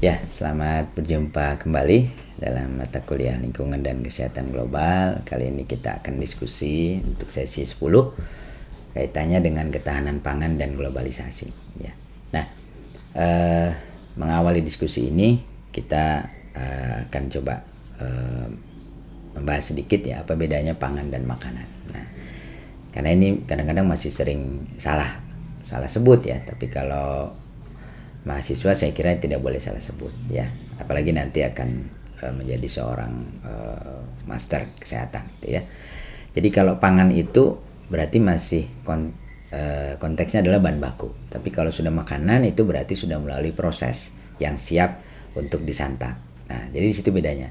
Ya, selamat berjumpa kembali dalam mata kuliah lingkungan dan kesehatan global. Kali ini kita akan diskusi untuk sesi 10 kaitannya dengan ketahanan pangan dan globalisasi. Ya. Nah, mengawali diskusi ini kita akan coba membahas sedikit ya apa bedanya pangan dan makanan. Nah, karena ini kadang-kadang masih sering salah sebut ya, tapi kalau mahasiswa saya kira tidak boleh salah sebut ya, apalagi nanti akan menjadi seorang master kesehatan gitu ya. Jadi kalau pangan itu berarti masih konteksnya adalah bahan baku, tapi kalau sudah makanan itu berarti sudah melalui proses yang siap untuk disantap. Nah, jadi di situ bedanya.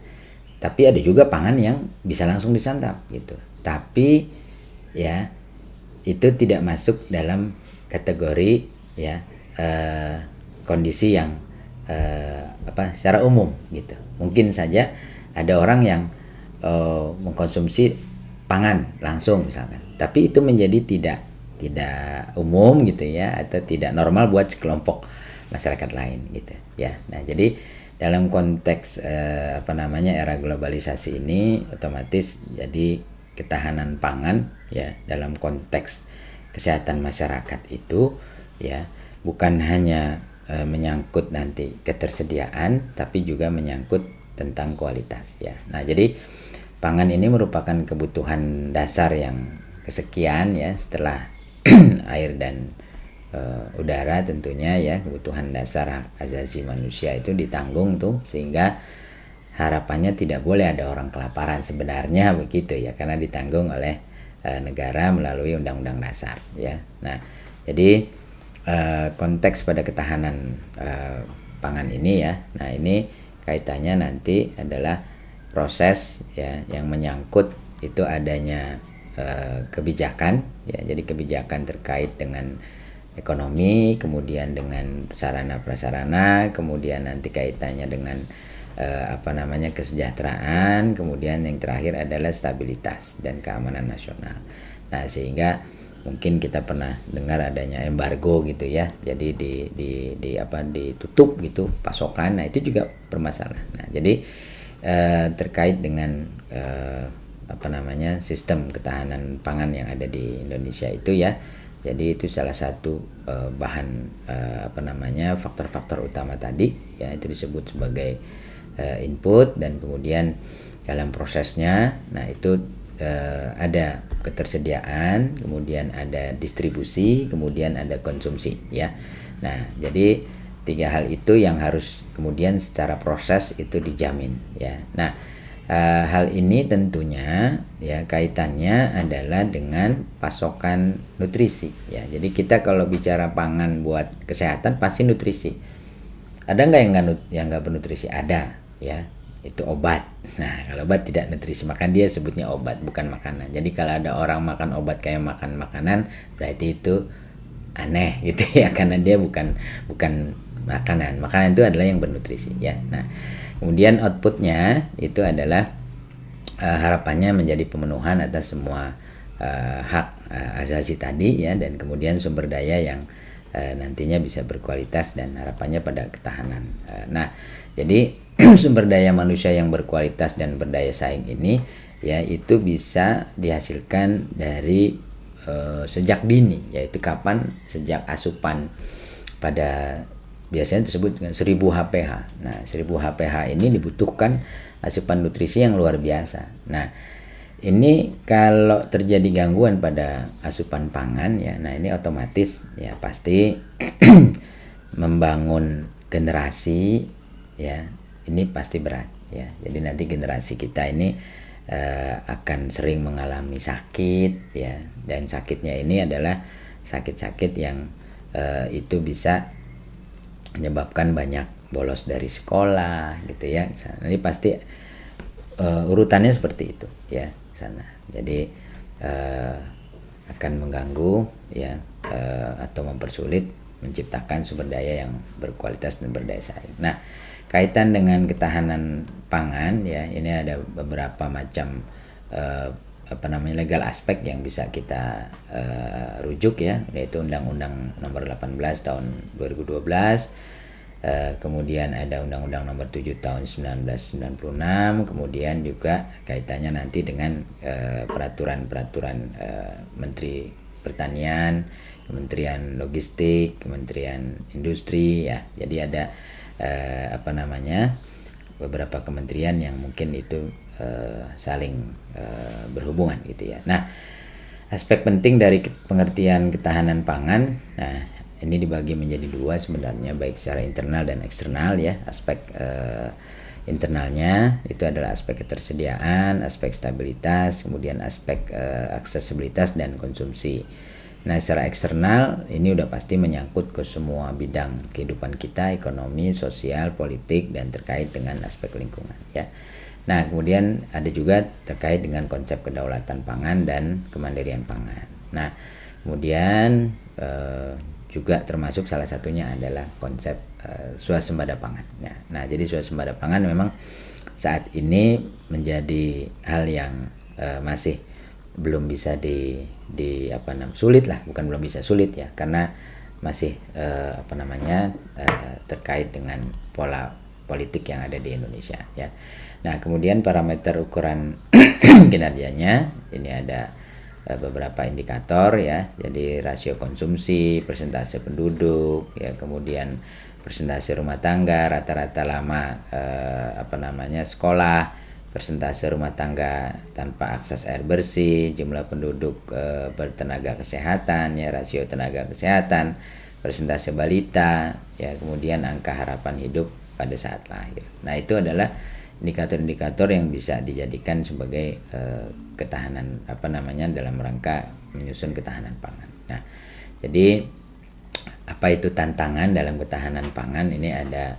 Tapi ada juga pangan yang bisa langsung disantap gitu, tapi ya itu tidak masuk dalam kategori ya kondisi yang secara umum gitu. Mungkin saja ada orang yang mengkonsumsi pangan langsung misalkan, tapi itu menjadi tidak umum gitu ya, atau tidak normal buat sekelompok masyarakat lain gitu ya. Nah, jadi dalam konteks era globalisasi ini otomatis jadi ketahanan pangan ya dalam konteks kesehatan masyarakat itu ya bukan hanya menyangkut nanti ketersediaan, tapi juga menyangkut tentang kualitas ya. Nah, jadi pangan ini merupakan kebutuhan dasar yang kesekian ya setelah air dan udara tentunya ya. Kebutuhan dasar hak asasi manusia itu ditanggung tuh, sehingga harapannya tidak boleh ada orang kelaparan sebenarnya begitu ya, karena ditanggung oleh negara melalui undang-undang dasar ya. Nah, jadi konteks pada ketahanan pangan ini ya. Nah, ini kaitannya nanti adalah proses ya yang menyangkut itu adanya kebijakan ya. Jadi kebijakan terkait dengan ekonomi, kemudian dengan sarana prasarana, kemudian nanti kaitannya dengan kesejahteraan, kemudian yang terakhir adalah stabilitas dan keamanan nasional. Nah, sehingga mungkin kita pernah dengar adanya embargo gitu ya, jadi ditutup gitu pasokan. Nah, itu juga bermasalah. Nah, jadi terkait dengan sistem ketahanan pangan yang ada di Indonesia itu ya. Jadi itu salah satu faktor-faktor utama tadi ya, itu disebut sebagai input, dan kemudian dalam prosesnya nah itu ada ketersediaan, kemudian ada distribusi, kemudian ada konsumsi ya. Nah, jadi 3 hal itu yang harus kemudian secara proses itu dijamin ya. Nah, hal ini tentunya ya kaitannya adalah dengan pasokan nutrisi ya. Jadi kita kalau bicara pangan buat kesehatan pasti nutrisi. Ada nggak yang nggak bernutrisi? Ada ya, itu obat. Nah, kalau obat tidak nutrisi, maka dia sebutnya obat bukan makanan. Jadi kalau ada orang makan obat kayak makan makanan, berarti itu aneh gitu ya, karena dia bukan makanan. Makanan itu adalah yang bernutrisi ya. Nah, kemudian outputnya itu adalah harapannya menjadi pemenuhan atas semua hak asasi tadi ya, dan kemudian sumber daya yang nantinya bisa berkualitas dan harapannya pada ketahanan. Nah, jadi sumber daya manusia yang berkualitas dan berdaya saing ini ya itu bisa dihasilkan dari sejak dini, yaitu kapan? Sejak asupan pada biasanya disebut dengan 1000 HPH. Nah, 1000 HPH ini dibutuhkan asupan nutrisi yang luar biasa. Nah, ini kalau terjadi gangguan pada asupan pangan ya, nah ini otomatis ya pasti membangun generasi ya, ini pasti berat ya. Jadi nanti generasi kita ini akan sering mengalami sakit ya, dan sakitnya ini adalah sakit-sakit yang itu bisa menyebabkan banyak bolos dari sekolah gitu ya. Ini pasti urutannya seperti itu ya sana. Jadi akan mengganggu ya atau mempersulit menciptakan sumber daya yang berkualitas dan berdaya saing. Nah, kaitan dengan ketahanan pangan ya, ini ada beberapa macam legal aspek yang bisa kita rujuk ya, yaitu Undang-Undang Nomor 18 tahun 2012 kemudian ada Undang-Undang Nomor 7 Tahun 1996, kemudian juga kaitannya nanti dengan peraturan-peraturan Menteri Pertanian, Kementerian Logistik, Kementerian Industri ya. Jadi ada beberapa kementerian yang mungkin itu saling berhubungan gitu ya. Nah, aspek penting dari pengertian ketahanan pangan, nah ini dibagi menjadi dua sebenarnya, baik secara internal dan eksternal ya. Aspek internalnya itu adalah aspek ketersediaan, aspek stabilitas, kemudian aspek aksesibilitas dan konsumsi. Nah, secara eksternal ini udah pasti menyangkut ke semua bidang kehidupan kita, ekonomi, sosial, politik, dan terkait dengan aspek lingkungan ya. Nah, kemudian ada juga terkait dengan konsep kedaulatan pangan dan kemandirian pangan. Nah, kemudian juga termasuk salah satunya adalah konsep swasembada pangan. Nah, jadi swasembada pangan memang saat ini menjadi hal yang masih belum bisa sulit lah, bukan belum bisa, sulit ya, karena masih terkait dengan pola politik yang ada di Indonesia ya. Nah, kemudian parameter ukuran kinerjanya ini ada beberapa indikator ya. Jadi rasio konsumsi, persentase penduduk ya, kemudian persentase rumah tangga, rata-rata lama sekolah, persentase rumah tangga tanpa akses air bersih, jumlah penduduk bertenaga kesehatan ya, rasio tenaga kesehatan, persentase balita ya, kemudian angka harapan hidup pada saat lahir. Nah, itu adalah indikator-indikator yang bisa dijadikan sebagai ketahanan dalam rangka menyusun ketahanan pangan. Nah, jadi apa itu tantangan dalam ketahanan pangan? Ini ada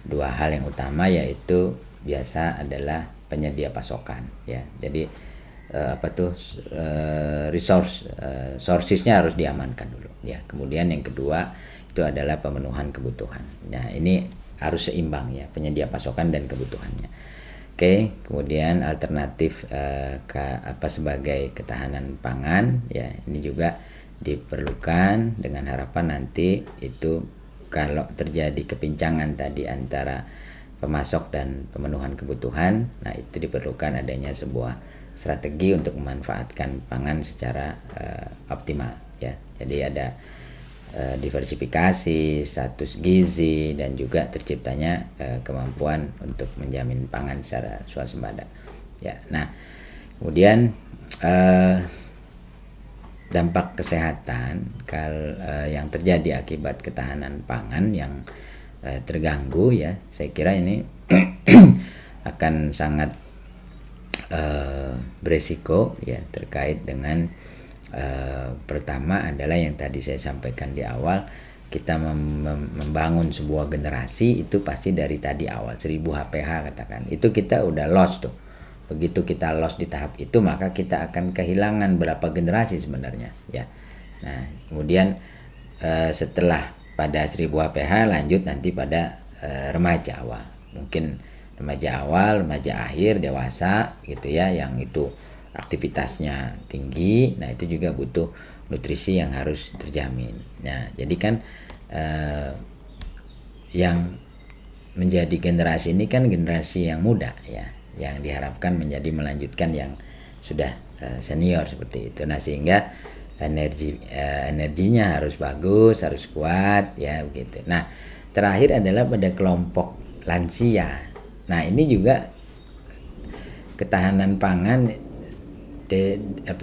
dua hal yang utama, yaitu biasa adalah penyedia pasokan ya. Jadi sourcesnya harus diamankan dulu ya. Kemudian yang kedua itu adalah pemenuhan kebutuhan. Nah, ini harus seimbang ya, penyedia pasokan dan kebutuhannya. Oke, kemudian alternatif sebagai ketahanan pangan ya, ini juga diperlukan dengan harapan nanti itu kalau terjadi kepincangan tadi antara pemasok dan pemenuhan kebutuhan, nah itu diperlukan adanya sebuah strategi untuk memanfaatkan pangan secara optimal ya. Jadi ada diversifikasi, status gizi, dan juga terciptanya kemampuan untuk menjamin pangan secara swasembada ya. Nah, kemudian dampak kesehatan yang terjadi akibat ketahanan pangan yang terganggu ya, saya kira ini akan sangat beresiko ya, terkait dengan pertama adalah yang tadi saya sampaikan di awal, kita membangun sebuah generasi itu pasti dari tadi awal 1000 HPH katakan, itu kita udah lost tuh. Begitu kita lost di tahap itu, maka kita akan kehilangan berapa generasi sebenarnya ya. Nah, kemudian setelah pada 1000 HPH lanjut nanti pada remaja awal, mungkin remaja awal, remaja akhir, dewasa gitu ya, yang itu aktivitasnya tinggi. Nah, itu juga butuh nutrisi yang harus terjamin. Nah, jadi kan yang menjadi generasi ini kan generasi yang muda ya, yang diharapkan menjadi melanjutkan yang sudah senior seperti itu. Nah, sehingga energinya harus bagus, harus kuat ya begitu. Nah, terakhir adalah pada kelompok lansia. Nah, ini juga ketahanan pangan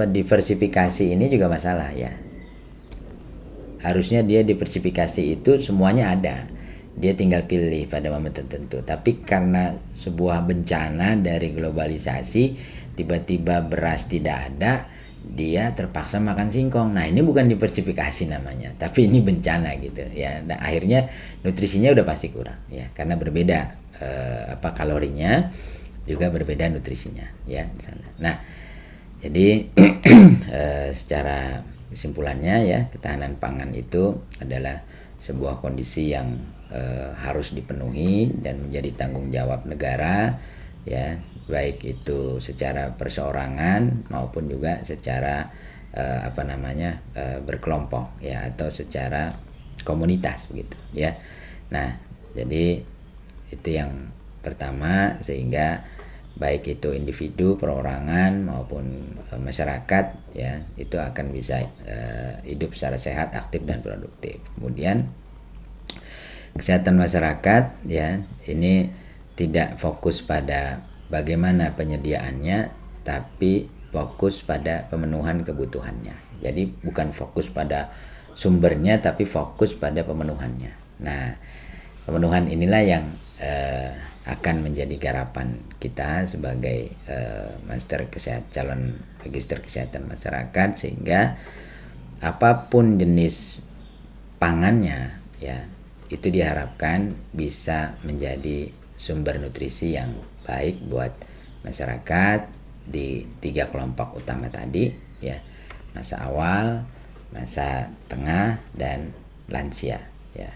diversifikasi ini juga masalah ya. Harusnya dia diversifikasi itu semuanya ada, dia tinggal pilih pada momen tertentu. Tapi karena sebuah bencana dari globalisasi, tiba-tiba beras tidak ada, dia terpaksa makan singkong. Nah, ini bukan diversifikasi namanya, tapi ini bencana gitu ya. Nah, akhirnya nutrisinya udah pasti kurang ya, karena berbeda kalorinya, juga berbeda nutrisinya ya di sana. Nah, jadi secara kesimpulannya ya, ketahanan pangan itu adalah sebuah kondisi yang harus dipenuhi dan menjadi tanggung jawab negara ya, baik itu secara perseorangan maupun juga secara berkelompok ya, atau secara komunitas begitu ya. Nah, Jadi itu yang pertama, sehingga baik itu individu, perorangan maupun masyarakat ya itu akan bisa hidup secara sehat, aktif dan produktif. Kemudian kesehatan masyarakat ya ini tidak fokus pada bagaimana penyediaannya, tapi fokus pada pemenuhan kebutuhannya. Jadi bukan fokus pada sumbernya, tapi fokus pada pemenuhannya. Nah, pemenuhan inilah yang akan menjadi garapan kita sebagai master kesehatan, calon magister kesehatan masyarakat, sehingga apapun jenis pangannya ya itu diharapkan bisa menjadi sumber nutrisi yang baik buat masyarakat di 3 kelompok utama tadi ya, masa awal, masa tengah dan lansia ya.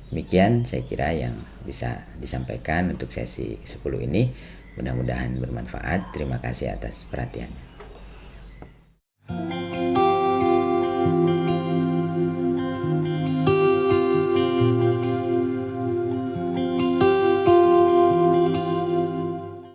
Demikian saya kira yang bisa disampaikan untuk sesi 10 ini. Mudah-mudahan bermanfaat. Terima kasih atas perhatiannya.